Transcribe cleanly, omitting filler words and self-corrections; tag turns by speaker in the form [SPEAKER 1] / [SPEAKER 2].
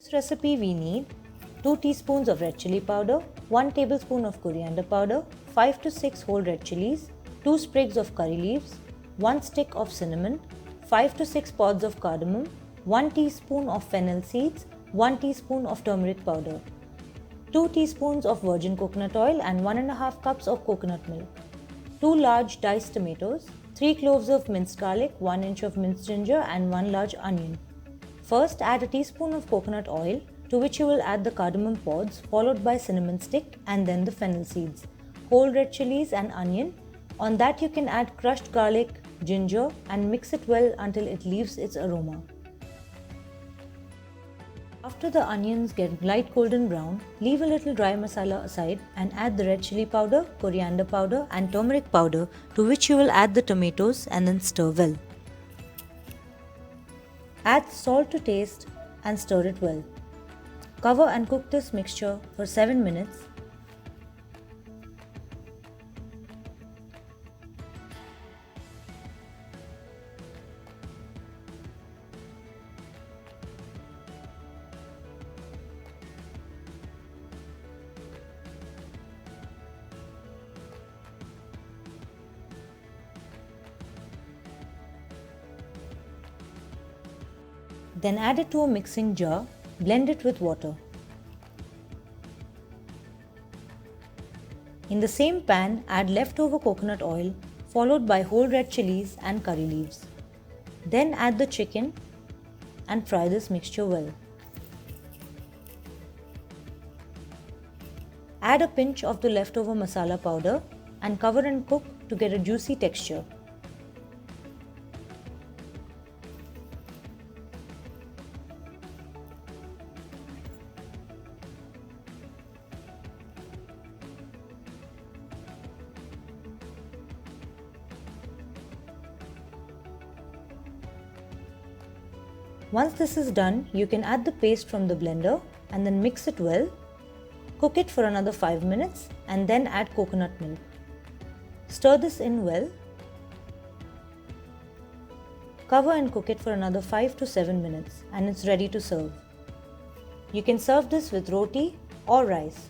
[SPEAKER 1] this recipe we need 2 teaspoons of red chili powder, 1 tablespoon of coriander powder, 5 to 6 whole red chilies, 2 sprigs of curry leaves, 1 stick of cinnamon, 5 to 6 pods of cardamom, 1 teaspoon of fennel seeds, 1 teaspoon of turmeric powder, 2 teaspoons of virgin coconut oil and 1.5 cups of coconut milk, 2 large diced tomatoes, 3 cloves of minced garlic, 1 inch of minced ginger and 1 large onion. First, add a teaspoon of coconut oil, to which you will add the cardamom pods followed by cinnamon stick and then the fennel seeds, whole red chilies and onion. On that you can add crushed garlic, ginger and mix it well until it leaves its aroma. After the onions get light golden brown, leave a little dry masala aside and add the red chili powder, coriander powder and turmeric powder, to which you will add the tomatoes and then stir well. Add salt to taste and stir it well. Cover and cook this mixture for 7 minutes. Then add it to a mixing jar, blend it with water. In the same pan, add leftover coconut oil followed by whole red chilies and curry leaves. Then add the chicken and fry this mixture well. Add a pinch of the leftover masala powder and cover and cook to get a juicy texture. Once this is done, you can add the paste from the blender and then mix it well. Cook it for another 5 minutes and then add coconut milk. Stir this in well. Cover and cook it for another 5 to 7 minutes and it's ready to serve. You can serve this with roti or rice.